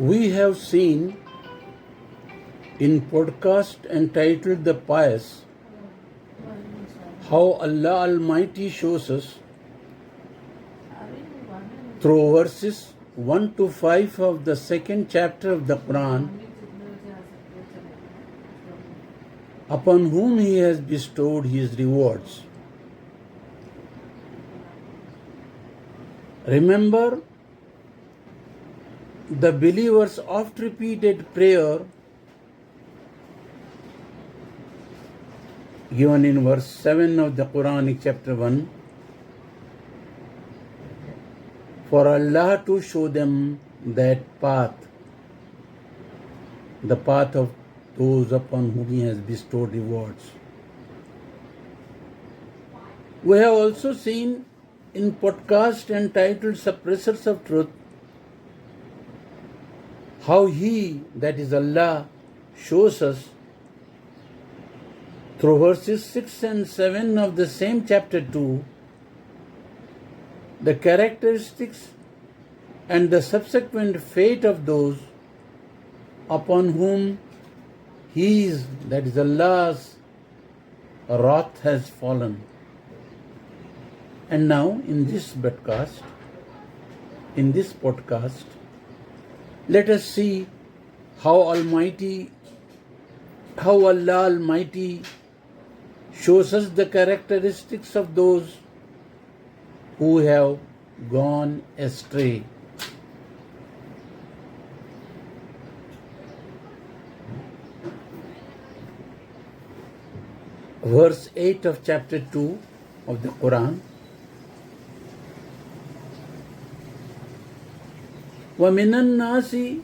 We have seen in podcast entitled The Pious how Allah Almighty shows us through verses 1 to 5 of the second chapter of the Qur'an upon whom He has bestowed His rewards. Remember the believer's oft-repeated prayer given in verse 7 of the Quranic chapter 1 for Allah to show them that path, the path of those upon whom He has bestowed rewards. We have also seen in podcast entitled Suppressors of Truth how He, that is Allah, shows us through verses 6 and 7 of the same chapter 2 the characteristics and the subsequent fate of those upon whom His, that is Allah's, wrath has fallen. And now in this podcast, let us see how Allah Almighty shows us the characteristics of those who have gone astray. Verse 8 of chapter 2 of the Quran. وَمِنَ النَّاسِ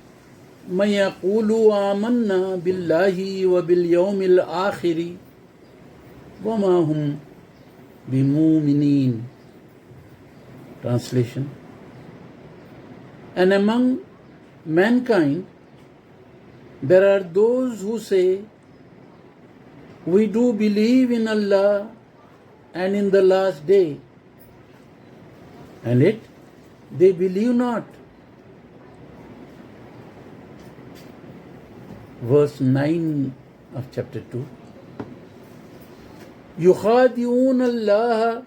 مَن يَقُولُ آمَنَّا بِاللَّهِ وَبِالْيَوْمِ الْآخِرِ وَمَا هُمْ بِمُؤْمِنِينَ. Translation. And among mankind there are those who say, we do believe in Allah and in the last day, and yet they believe not. Verse 9 of chapter 2. يُخَادِعُونَ اللَّهَ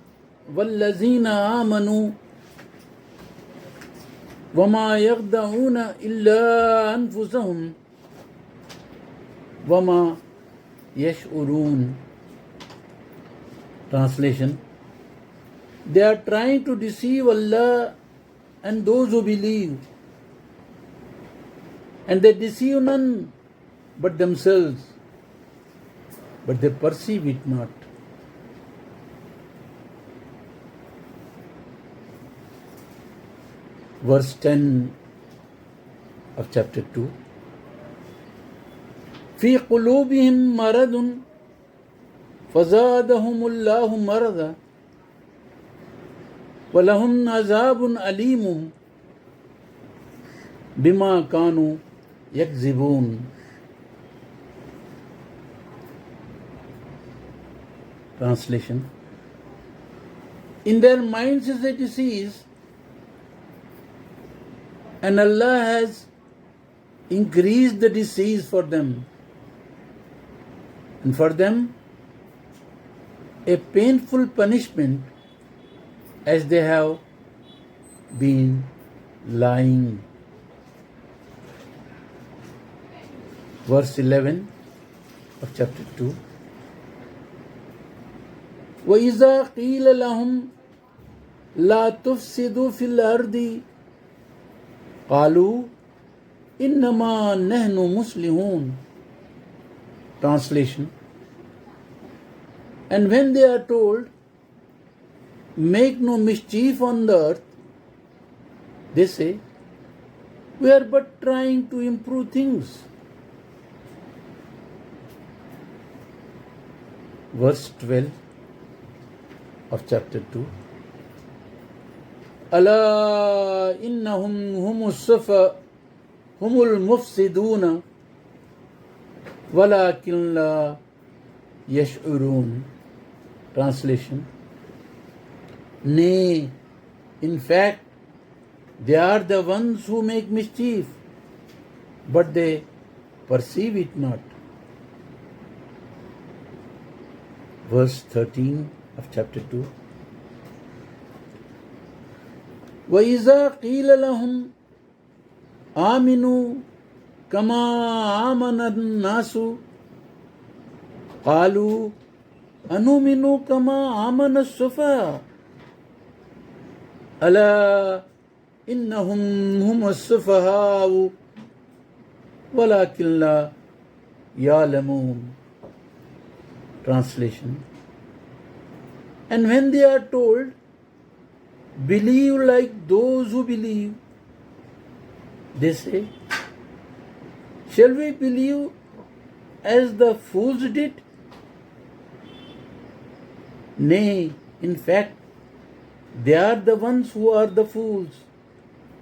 وَالَّذِينَ آمَنُوا وَمَا يَخْدَعُونَ إِلَّا أَنفُسَهُمْ وَمَا يَشْعُرُونَ. Translation. They are trying to deceive Allah and those who believe, and they deceive none but themselves, but they perceive it not. Verse 10 of chapter 2. في قلوبهم مرض فزادهم الله مرضا ولهم عذاب أليم بما كانوا يكذبون. Translation. In their minds is a disease, and Allah has increased the disease for them, and for them a painful punishment as they have been lying. Verse 11 of chapter 2. وَإِذَا قِيلَ لَهُمْ لَا تُفْسِدُوا فِي الْأَرْضِ قَالُوا إِنَّمَا نَحْنُ مُصْلِحُونَ. Translation. And when they are told, make no mischief on the earth, they say, we are but trying to improve things. Verse 12 of chapter 2. ألا إنهم هم المفسدون ولكن لا يشعرون. Translation. Nay, in fact, they are the ones who make mischief, but they perceive it not. Verse 13 of chapter 2. وَإِذَا قِيلَ لَهُمْ آمِنُوا كَمَا آمَنَ النَّاسُ قَالُوا أَنُؤْمِنُ كَمَا آمَنَ السُّفَهَاءُ أَلَا إِنَّهُمْ هُمُ السُّفَهَاءُ وَلَكِنْ لَا يَعْلَمُونَ. Translation. And when they are told, believe like those who believe, they say, shall we believe as the fools did? Nay, in fact, they are the ones who are the fools,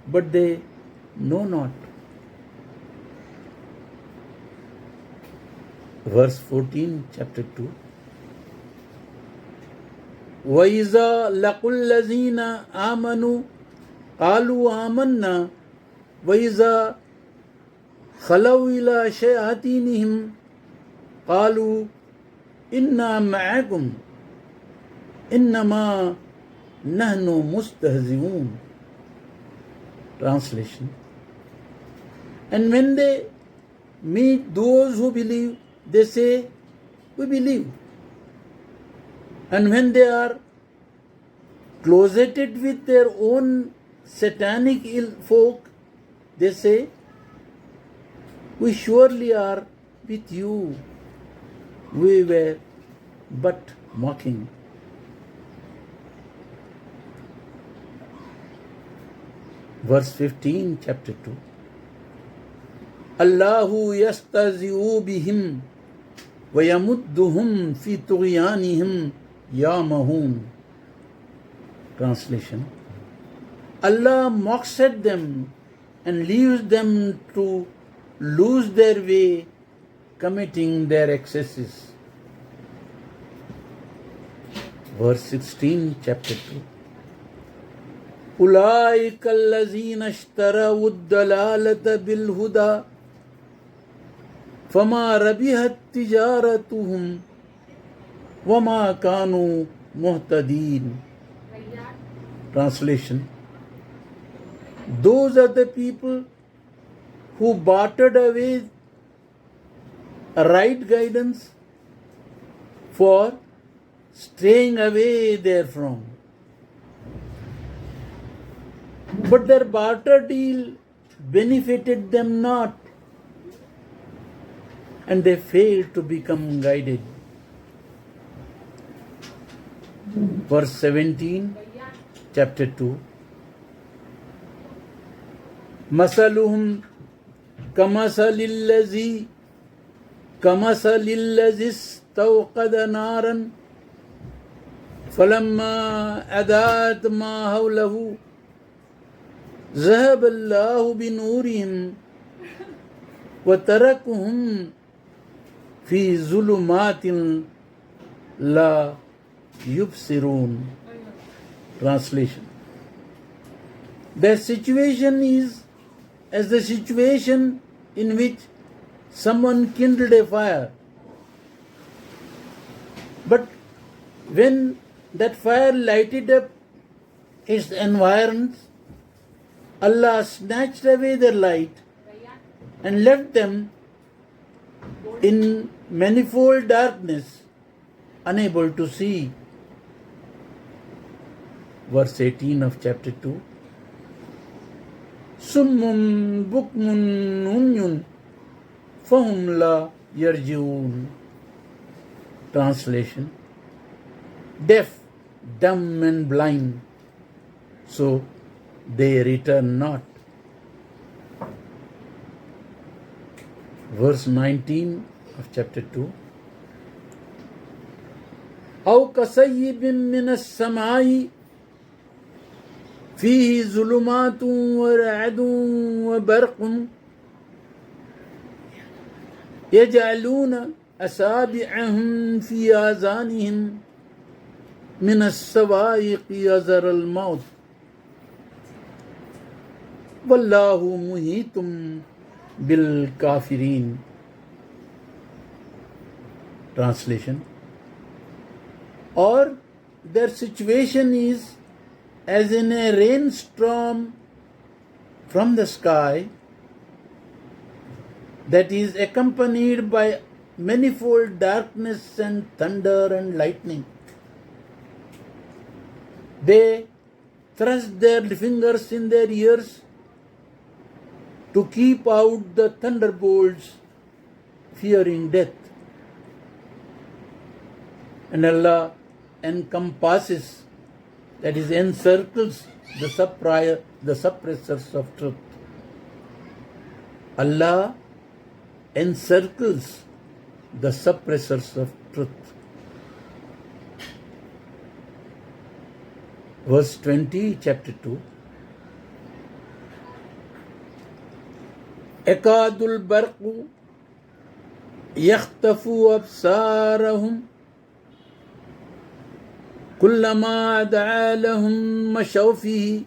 but they know not. Verse 14, chapter 2. وَإِذَا لَقُوا الَّذِينَ آمَنُوا قَالُوا آمَنَّا وَإِذَا خَلَوْا إِلَى شَيَاطِينِهِمْ قَالُوا إِنَّا مَعَكُمْ إِنَّمَا نَحْنُ مُسْتَهْزِئُونَ. Translation. And when they meet those who believe, they say, we believe. And when they are closeted with their own satanic ill folk, they say, we surely are with you. We were but mocking. Verse 15, chapter 2. Allahu yastazi'u bihim wa yamudduhum fi tughyanihim yamahun. Translation. Allah mocks at them and leaves them to lose their way, committing their excesses. Verse 16, chapter 2. أولئك الذين اشتروا الضلالة بالهدى فما ربحت تجارتهم وما كانوا مهتدين. Translation. Those are the people who bartered away right guidance for straying away therefrom. But their barter deal benefited them not, and they failed to become guided. Verse 17, chapter 2. مثلهم كمثل الذي استوقد نارا فلما أضاءت ما حوله ذهب الله بنورهم وتركهم في ظلمات لا يبصرون. Translation. Their situation is as the situation in which someone kindled a fire. But when that fire lighted up its environs, Allah snatched away their light and left them in manifold darkness, unable to see. Verse 18 of chapter 2. Summum bukmun umyun fahum la yarjiun. Translation. Deaf, dumb and blind, so they return not. Verse 19 of chapter 2. أو كصيب من السماء فيه ظلمات ورعد وبرق يجعلون أصابعهم في آذانهم من الصواعق يذر الموت والله محيط bil kafirin. Translation. Or their situation is as in a rainstorm from the sky that is accompanied by manifold darkness and thunder and lightning. They thrust their fingers in their ears to keep out the thunderbolts, fearing death. And Allah encompasses, that is, encircles the suppressors of truth. Allah encircles the suppressors of truth. Verse 20, chapter 2. Ekadul barqu yakhtafu absarahum kullama da'a lahum mashaw fihi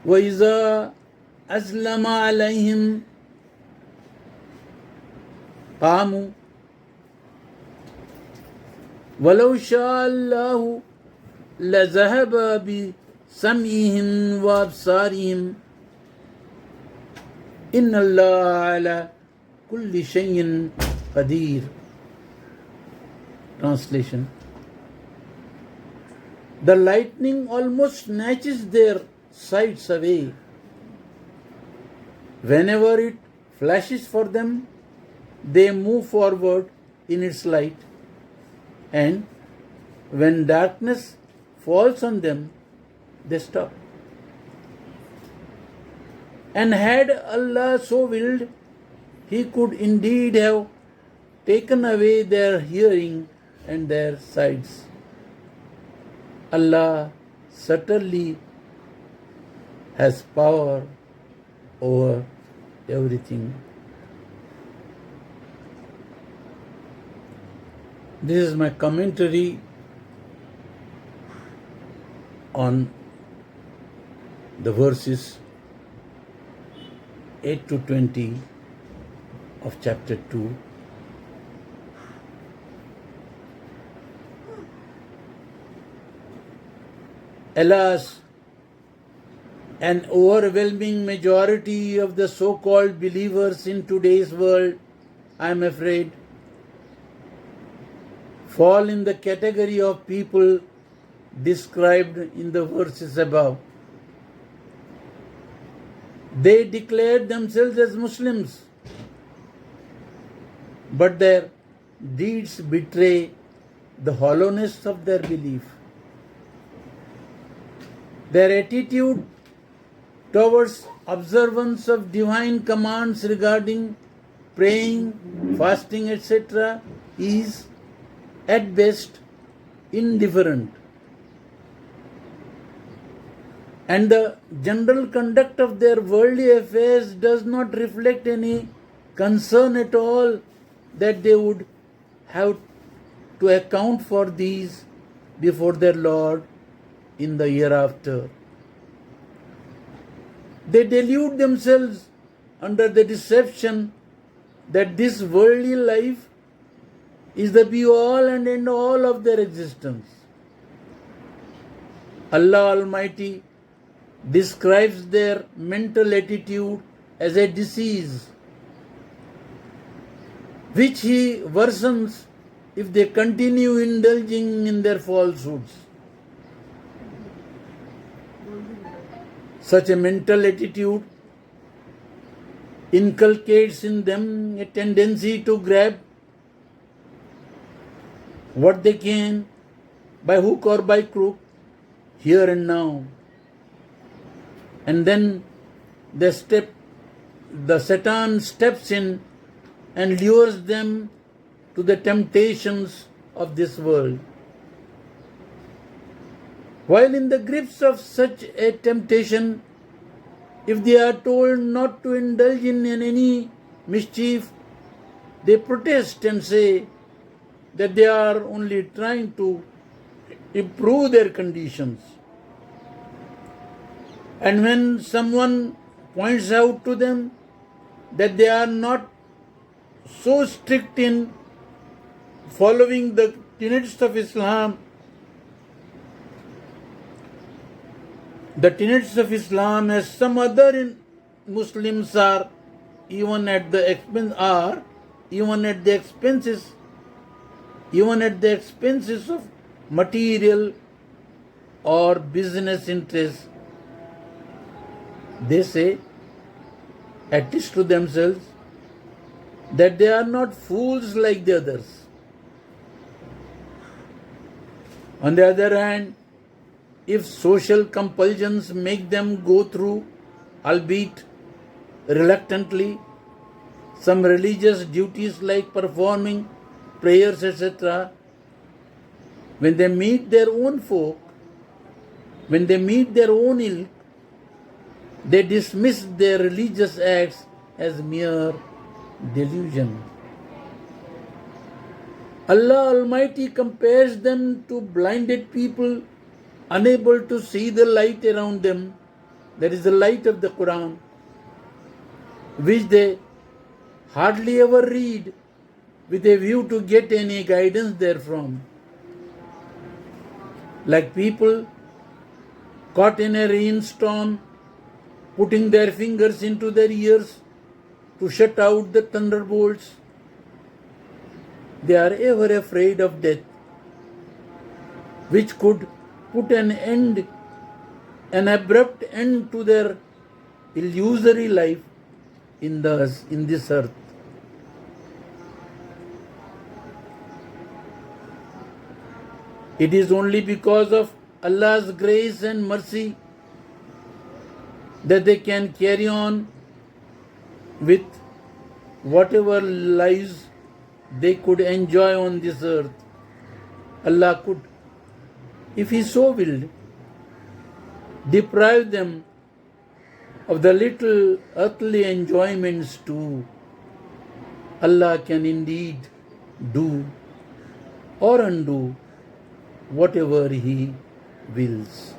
wa iza azlama alayhim qamu walau sha'a Allahu لذهب بسمعهم وأبصارهم إن الله على كل شيء قدير. Translation. The lightning almost snatches their sights away. Whenever it flashes for them, they move forward in its light, and when darkness falls on them, they stop. And had Allah so willed, He could indeed have taken away their hearing and their sights. Allah certainly has power over everything. This is my commentary on the verses 8 to 20 of chapter 2. Alas, an overwhelming majority of the so-called believers in today's world, I am afraid, fall in the category of people described in the verses above. They declared themselves as Muslims, but their deeds betray the hollowness of their belief. Their attitude towards observance of divine commands regarding praying, fasting, etc. is at best indifferent. And the general conduct of their worldly affairs does not reflect any concern at all that they would have to account for these before their Lord in the hereafter. They delude themselves under the deception that this worldly life is the be-all and end-all of their existence. Allah Almighty describes their mental attitude as a disease, which He worsens if they continue indulging in their falsehoods. Such a mental attitude inculcates in them a tendency to grab what they can by hook or by crook, here and now. And then the Satan steps in and lures them to the temptations of this world. While in the grips of such a temptation, if they are told not to indulge in any mischief, they protest and say that they are only trying to improve their conditions. And when someone points out to them that they are not so strict in following the tenets of Islam. The tenets of Islam, as some other Muslims are, even at the expenses of material or business interests. They say, at least to themselves, that they are not fools like the others. On the other hand, if social compulsions make them go through, albeit reluctantly, some religious duties like performing prayers, etc., when they meet their own folk, when they meet their own ilk, they dismiss their religious acts as mere delusion. Allah Almighty compares them to blinded people unable to see the light around them, that is the light of the Qur'an, which they hardly ever read with a view to get any guidance therefrom. Like people caught in a rainstorm, putting their fingers into their ears to shut out the thunderbolts. They are ever afraid of death, which could put an abrupt end to their illusory life in this earth. It is only because of Allah's grace and mercy that they can carry on with whatever lives they could enjoy on this earth. Allah could, if He so willed, deprive them of the little earthly enjoyments too. Allah can indeed do or undo whatever He wills.